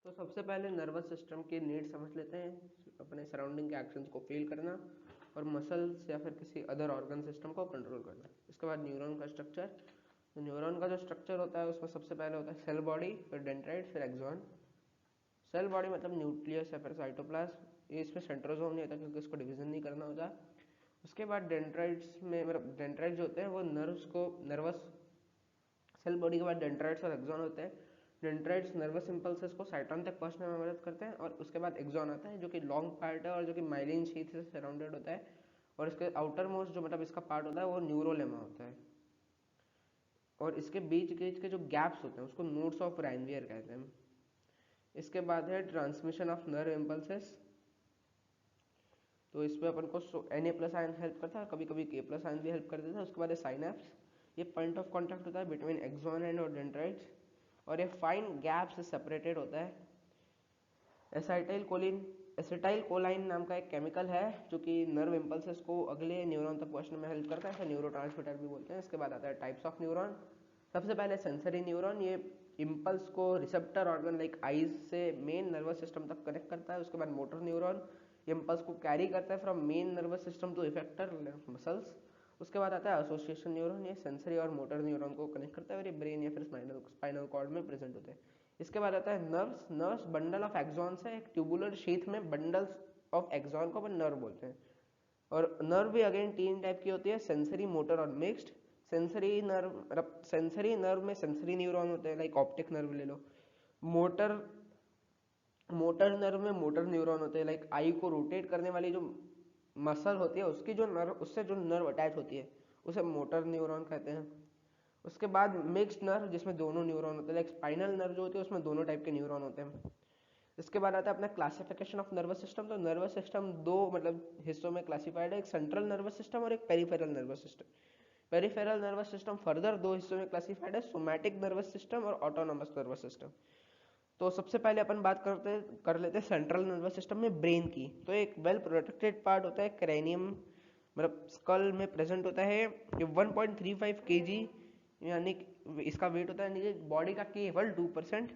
तो सबसे पहले नर्वस सिस्टम की नीड समझ लेते हैं, अपने सराउंडिंग के एक्शंस को फील करना और मसल्स या फिर किसी अदर ऑर्गन सिस्टम को कंट्रोल करना। इसके बाद न्यूरॉन का स्ट्रक्चर। तो न्यूरॉन का जो स्ट्रक्चर होता है उसमें सबसे पहले होता है सेल बॉडी, फिर डेंड्राइट, फिर एक्सॉन। सेल बॉडी मतलब न्यूक्लियस या फिर साइटोप्लाज्म। ये इसमें सेंट्रोजोम नहीं होता क्योंकि इसको डिवीजन नहीं करना होता। उसके बाद डेंड्राइट्स में मतलब डेंड्राइट जो होते हैं वो नर्वस सेल बॉडी के बाद डेंड्राइट्स और एक्सॉन होते हैं। डेंड्राइट्स नर्वस इंपल्सेस को साइटोन तक पहुंचने में मदद करते हैं और उसके बाद एक्सॉन आता है जो कि लॉन्ग पार्ट है और जो कि माइलिन शीथ से सराउंडेड होता है और इसके आउटर मोस्ट जो मतलब इसका पार्ट होता है वो न्यूरोलेमा होता है और इसके बीच बीच के जो गैप्स होते हैं उसको नोड्स ऑफ राइनवियर कहते हैं। इसके बाद है ट्रांसमिशन ऑफ नर्व इम्पल्सेस। तो इसमें अपन को Na+ आयन हेल्प करता है, कभी कभी K+ आयन भी हेल्प कर देता है। उसके बाद है साइनैप्स। ये पॉइंट ऑफ कॉन्टैक्ट होता है बिटवीन एक्सॉन एंड और डेंड्राइट्स और ये फाइन गैप से सेपरेटेड होता है। एसिटाइल कोलाइन नाम का एक केमिकल है जो कि नर्व इम्पल्सेस को अगले न्यूरॉन तक पहुंचने में हेल्प करता है, इसे न्यूरोट्रांसमीटर भी बोलते हैं। इसके बाद आता है टाइप्स ऑफ न्यूरॉन। सबसे पहले सेंसरी न्यूरॉन, ये इम्पल्स को रिसेप्टर ऑर्गन लाइक आईज से मेन नर्वस सिस्टम तक कनेक्ट करता है। उसके बाद मोटर न्यूरॉन, इम्पल्स को कैरी करता है from main nervous system to effector muscles. उसके बाद आता है एसोसिएशन न्यूरॉन, ये सेंसरी और मोटर न्यूरॉन को कनेक्ट करता है और ये ब्रेन या फिर स्पाइनल कॉर्ड में प्रेजेंट होते हैं। इसके बाद आता है nerves. Nerves bundle of axons है, एक ट्यूबुलर शीथ में बंडल्स ऑफ एक्सॉन को अपन नर्व बोलते हैं। और नर्व भी अगेन 3 टाइप की होती है, सेंसरी, मोटर और मिक्स्ड। सेंसरी नर्व में सेंसरी न्यूरॉन होते हैं लाइक ऑप्टिक नर्व ले लो। मोटर मोटर नर्व में मोटर न्यूरॉन होते हैं लाइक आई को रोटेट करने वाली जो मसल होती है उसकी जो नर्व उससे जो नर्व अटैच होती है उसे मोटर न्यूरॉन कहते हैं। उसके बाद मिक्स्ड नर्व जिसमें दोनों न्यूरॉन होते हैं लाइक स्पाइनल नर्व जो होती है उसमें दोनों टाइप के न्यूरॉन होते हैं। इसके बाद आता है अपना क्लासिफिकेशन ऑफ नर्वस सिस्टम। तो नर्वस सिस्टम दो मतलब हिस्सों में क्लासिफाइड है, एक सेंट्रल नर्वस सिस्टम और एक peripheral nervous system. Peripheral nervous system further दो हिस्सों में क्लासिफाइड है, सोमैटिक नर्वस सिस्टम और ऑटोनॉमस नर्वस सिस्टम। तो सबसे पहले अपन बात कर लेते हैं सेंट्रल नर्वस सिस्टम में ब्रेन की। तो एक वेल प्रोटेक्टेड पार्ट होता है क्रेनियम, मतलब स्कल में प्रेजेंट होता है। ये 1.35 kg यानी इसका वेट होता है, यानी बॉडी का केवल 2%।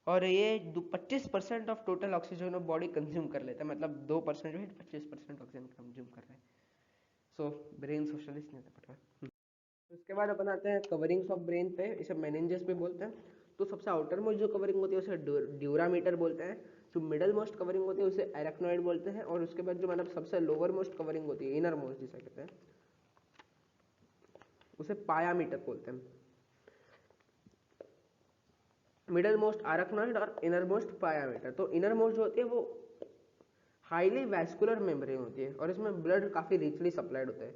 और ये 25% of total oxygen of body consume कर लेता है, मतलब 2% जो है 25% ऑक्सीजन कंज्यूम कर रहा है। सो ब्रेन सोशलिस्ट नहीं पड़ रहा। उसके बाद अपन आते हैं कवरिंग्स ऑफ ब्रेन पे, इसे मेनिंजेस भी बोलते हैं। तो सबसे आउटर मोस्ट जो कवरिंग होती है उसे ड्यूरामीटर बोलते हैं। जो मिडल मोस्ट कवरिंग होती है उसे एरेक्नोइड बोलते हैं और उसके बाद जो मतलब सबसे लोअर मोस्ट कवरिंग होती है, इनर मोस्ट जिसे कहते हैं, उसे पायामीटर बोलते हैं। मिडल मोस्ट आरकनॉइड और इनर मोस्ट पायामीटर। तो इनर मोस्ट जो होती है वो हाईली वैस्कुलर मेम्ब्रेन होती है और इसमें ब्लड काफी रिचली सप्लाइड होता है।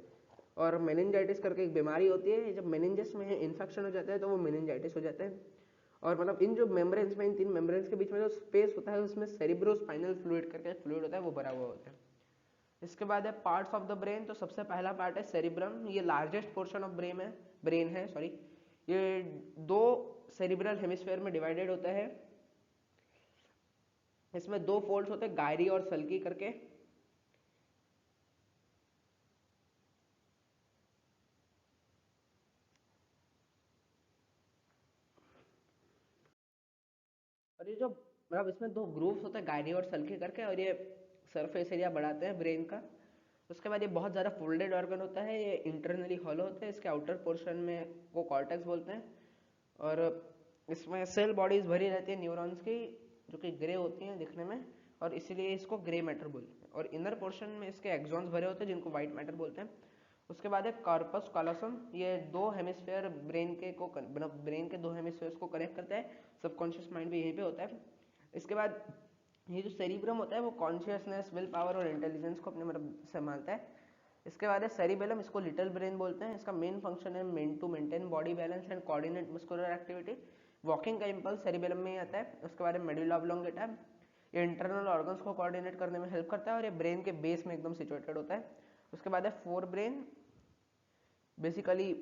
और मेनिंजाइटिस करके एक बीमारी होती है, जब मेनिंजस में इन्फेक्शन हो जाता है तो वो मेनिंजाइटिस हो जाता है। और मतलब इन जो मेम्ब्रेन्स में, इन 3 मेम्ब्रेन्स के बीच में जो स्पेस होता है उसमें सेरिब्रोस्पाइनल फ्लूइड करके फ्लूइड होता है, वो भरा हुआ होता है। इसके बाद है पार्ट्स ऑफ द ब्रेन। तो सबसे पहला पार्ट है सेरिब्रम, ये लार्जेस्ट पोर्शन ऑफ ब्रेन है सॉरी। ये 2 सेरिब्रल हेमिस्फेयर में डिवाइडेड होता है। इसमें 2 फोल्ड्स होते हैं, गायरी और सल्की करके। और ये जो मतलब इसमें 2 ग्रूव्स होते हैं, गायरी और सल्की करके, और ये सरफेस एरिया बढ़ाते हैं ब्रेन का। उसके बाद ये बहुत ज़्यादा फोल्डेड ऑर्गन होता है, ये इंटरनली हॉलो होता है। इसके आउटर पोर्शन में को कॉर्टेक्स बोलते हैं और इसमें सेल बॉडीज भरी रहती है न्यूरॉन्स की, जो कि ग्रे होती हैं दिखने में और इसीलिए इसको ग्रे मैटर बोलते हैं। और इनर पोर्शन में इसके एक्सॉन्स भरे होते हैं जिनको व्हाइट मैटर बोलते हैं। उसके बाद है कॉर्पस कॉलोसम, ये 2 हेमिस्फेयर ब्रेन के 2 हेमिस्फेयर्स को कनेक्ट करता है। सबकॉन्शियस माइंड भी यहीं पे होता है। इसके बाद ये जो सेरिब्रम होता है वो कॉन्शियसनेस, विल पावर और इंटेलिजेंस को अपने मतलब संभालता है। इसके बाद है सेरिबेलम, इसको लिटिल ब्रेन बोलते हैं। इसका मेन फंक्शन है to maintain body balance and coordinate muscular activity. Walking का इंपल्स सेरिबेलम में ही आता है। उसके बाद है मेडुला ऑब्लोंगेटा, ये इंटरनल ऑर्गन्स को कोऑर्डिनेट करने में हेल्प करता है और ये ब्रेन के बेस में एकदम सिचुएटेड होता है। उसके बाद है फोर ब्रेन, बेसिकली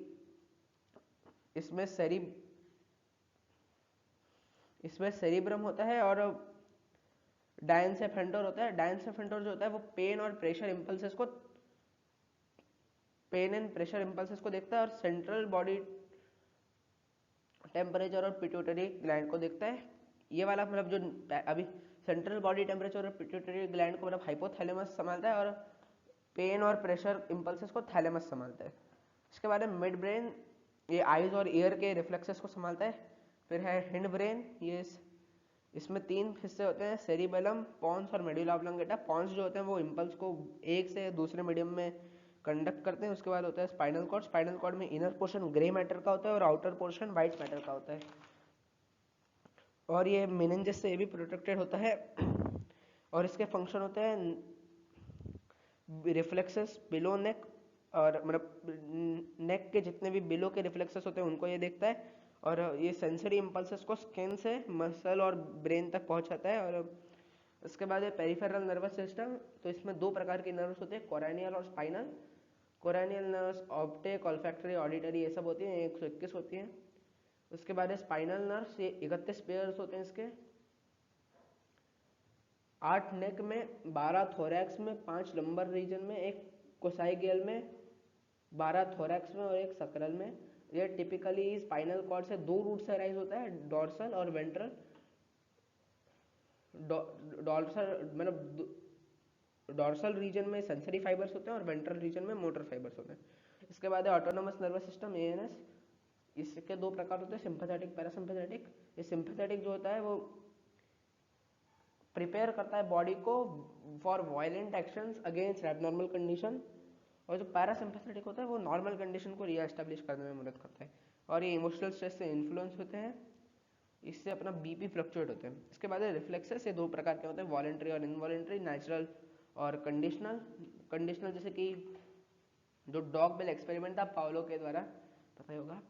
इसमें सेरिब्रम होता है और डायनसेफेंटर होता है। डायनसेफेंटर जो होता है वो पेन एंड प्रेशर इंपल्सेस को देखता है और सेंट्रल बॉडी टेम्परेचर और पिट्यूटरी ग्लैंड को देखता है। ये वाला मतलब जो अभी सेंट्रल बॉडी टेम्परेचर और पिट्यूटरी ग्लैंड को मतलब हाइपोथैलेमस संभालता है, और पेन और प्रेशर इम्पल्सेस को थैलेमस संभालता है। इसके बाद में मिड ब्रेन, ये आइज और ईयर के रिफ्लेक्सेस को संभालता है। फिर है हिंड ब्रेन, ये इसमें 3 हिस्से होते हैं, सेरिबेलम, पॉन्स और मेडुला ऑब्लोंगेटा। पॉन्स जो होते हैं वो इम्पल्स को एक से दूसरे मीडियम में कंडक्ट करते हैं। उसके बाद होता है स्पाइनल कॉर्ड। स्पाइनल कॉर्ड में इनर पोर्शन ग्रे मैटर का होता है और आउटर पोर्शन वाइट मैटर का होता है, और ये मेनिंजेस से ये भी प्रोटेक्टेड होता है। और इसके फंक्शन होते हैं रिफ्लेक्सेस बिलो नेक, और मतलब नेक के जितने भी बिलो के रिफ्लेक्सेस होते हैं उनको ये देखता है, और ये सेंसरी इम्पल्सेस को स्किन से मसल और ब्रेन तक पहुंचाता है। और इसके बाद है पेरिफेरल नर्वस सिस्टम। तो इसमें 2 प्रकार के नर्व्स होते हैं, कोरैनियल और spinal. Cranial nerves optic, olfactory, auditory ये सब होती हैं, 121 होती हैं। उसके बाद है स्पाइनल नर्व्स, ये 31 पेयर्स होते हैं इसके। 8 नेक में, 12 थोरैक्स में, 5 लंबर रीजन में, 1 कोसाइगियल में, 12 थोरैक्स में और 1 सक्रल में। ये टिपिकली स्पाइनल कॉर्ड से 2 रूट से अराइज होता है, डॉर्सल और वेंट्रल। डॉर्सल मतलब डॉर्सल रीजन में सेंसरी फाइबर्स होते हैं और वेंट्रल रीजन में मोटर फाइबर्स होते हैं। इसके बाद है ऑटोनोमस नर्वस सिस्टम, एएनएस। इसके 2 प्रकार होते हैं, सिंपैथेटिक, पैरासिम्पैथेटिक। ये सिंपैथेटिक जो होता है वो प्रिपेयर करता है बॉडी को for violent actions against abnormal condition, और जो पैरासिम्पैथेटिक होता है वो नॉर्मल कंडीशन को रीएस्टैब्लिश करने में मदद करता है। और ये इमोशनल स्ट्रेस से इन्फ्लुएंस होते हैं, इससे अपना बीपी फ्लक्चुएट होते हैं। इसके बाद रिफ्लेक्सेस, ये 2 प्रकार के होते हैं, वॉलेंट्री और इनवॉलेंट्री, नेचुरल और कंडीशनल। कंडीशनल जैसे कि जो डॉग बेल एक्सपेरिमेंट था पाउलो के द्वारा, पता ही होगा।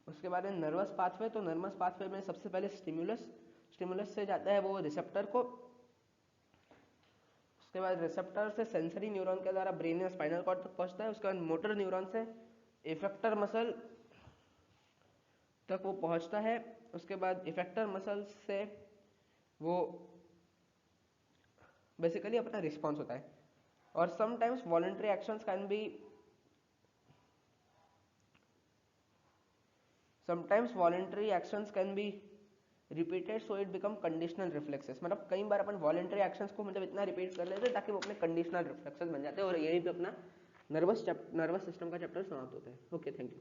उसके बाद में नर्वस पाथवे, तो नर्वस पाथवे में सबसे पहले स्टिमुलस से जाता है वो रिसेप्टर को। उसके बाद रिसेप्टर से सेंसरी न्यूरॉन के द्वारा ब्रेन या स्पाइनल कॉर्ड तक पहुंचता है। उसके बाद मोटर न्यूरॉन से इफेक्टर मसल तक वो पहुंचता है। उसके बाद इफेक्टर मसल से वो बेसिकली अपना रिस्पॉन्स होता है। और sometimes voluntary actions can be repeated, so it become conditional reflexes. मतलब कई बार अपन वॉलंटरी एक्शंस को मतलब इतना रिपीट कर लेते हैं ताकि वो अपने कंडीशनल रिफ्लेक्सेस बन जाते हैं, और यही पे अपना नर्वस सिस्टम का चैप्टर समाप्त होता है। Okay, thank you.